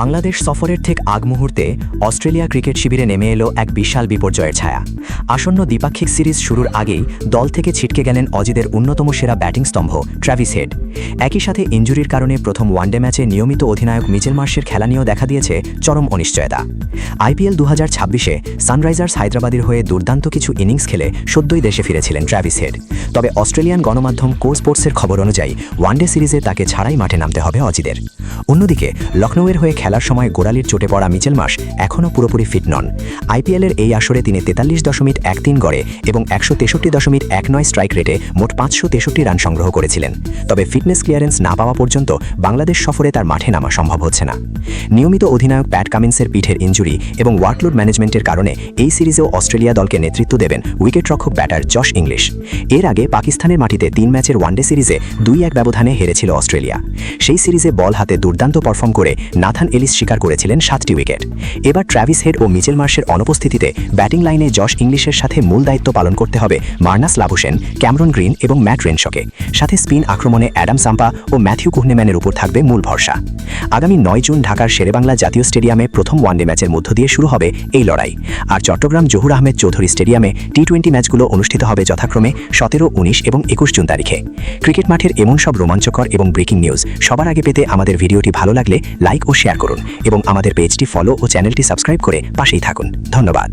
বাংলাদেশ সফরের ঠিক আগ মুহূর্তে অস্ট্রেলিয়া ক্রিকেট শিবিরে নেমে এলো এক বিশাল বিপর্যয়ের ছায়া। আসন্ন দ্বিপাক্ষিক সিরিজ শুরুর আগেই দল থেকে ছিটকে গেলেন অজিদের অন্যতম সেরা ব্যাটিং স্তম্ভ ট্র্যাভিস হেড। একই সাথে ইনজুরির কারণে প্রথম ওয়ানডে ম্যাচে নিয়মিত অধিনায়ক মিচেল মার্শের খেলা নিয়েও দেখা দিয়েছে চরম অনিশ্চয়তা। আইপিএল 2026-এ সানরাইজার্স হায়দ্রাবাদের হয়ে দুর্দান্ত কিছু ইনিংস খেলে সদ্যই দেশে ফিরেছিলেন ট্র্যাভিস হেড। তবে অস্ট্রেলিয়ান গণমাধ্যম কোর স্পোর্টসের খবর অনুযায়ী ওয়ানডে সিরিজে তাকে ছাড়াই মাঠে নামতে হবে অজিদের। অন্যদিকে লখনৌয়ের হয়ে খেলার সময় গোড়ালির চোটে পড়া মিচেল মার্শ এখনও পুরোপুরি ফিট নন। আইপিএলের এই আসরে তিনি 43.13 গড়ে এবং 163.19 স্ট্রাইক রেটে মোট 563 রান সংগ্রহ করেছিলেন। তবে ফিটনেস ক্লিয়ারেন্স না পাওয়া পর্যন্ত বাংলাদেশ সফরে তার মাঠে নামা সম্ভব হচ্ছে না। নিয়মিত অধিনায়ক প্যাট কামিন্সের পিঠের ইনজুরি এবং ওয়ার্কলোড ম্যানেজমেন্টের কারণে এই সিরিজেও অস্ট্রেলিয়া দলকে নেতৃত্ব দেবেন উইকেটরক্ষক ব্যাটার জশ ইংলিশ। এর আগে পাকিস্তানের মাটিতে 3 ম্যাচের ওয়ানডে সিরিজে 2-1 ব্যবধানে হেরেছিল অস্ট্রেলিয়া। সেই সিরিজে বল হাতে দুর্দান্ত পারফর্ম করে নাথান এলিস শিকার করেছিলেন 7টি উইকেট। এবার ট্র্যাভিস হেড ও মিচেল মার্শের অনুপস্থিতিতে ব্যাটিং লাইনে জশ ইংলিশের সাথে মূল দায়িত্ব পালন করতে হবে মার্নাস লাবুশেন, ক্যামেরন গ্রিন এবং ম্যাট রেনশকে। সাথে স্পিন আক্রমণে অ্যাডাম সাম্পা ও ম্যাথিউ কুহনেম্যানের উপর থাকবে মূল ভরসা। আগামী 9 জুন ঢাকার শেরেবাংলা জাতীয় স্টেডিয়ামে প্রথম ওয়ানডে ম্যাচের মধ্য দিয়ে শুরু হবে এই লড়াই। আর চট্টগ্রাম জহুর আহমেদ চৌধুরী স্টেডিয়ামে টি-20 ম্যাচগুলো অনুষ্ঠিত হবে যথাক্রমে 17, 19 এবং 21 জুন তারিখে। ক্রিকেট মাঠের এমন সব রোমাঞ্চকর এবং ব্রেকিং নিউজ সবার আগে পেতে আমাদের ভিডিওটি ভালো লাগলে লাইক ও শেয়ার করুন এবং আমাদের পেজটি ফলো ও চ্যানেলটি সাবস্ক্রাইব করে পাশেই থাকুন। ধন্যবাদ।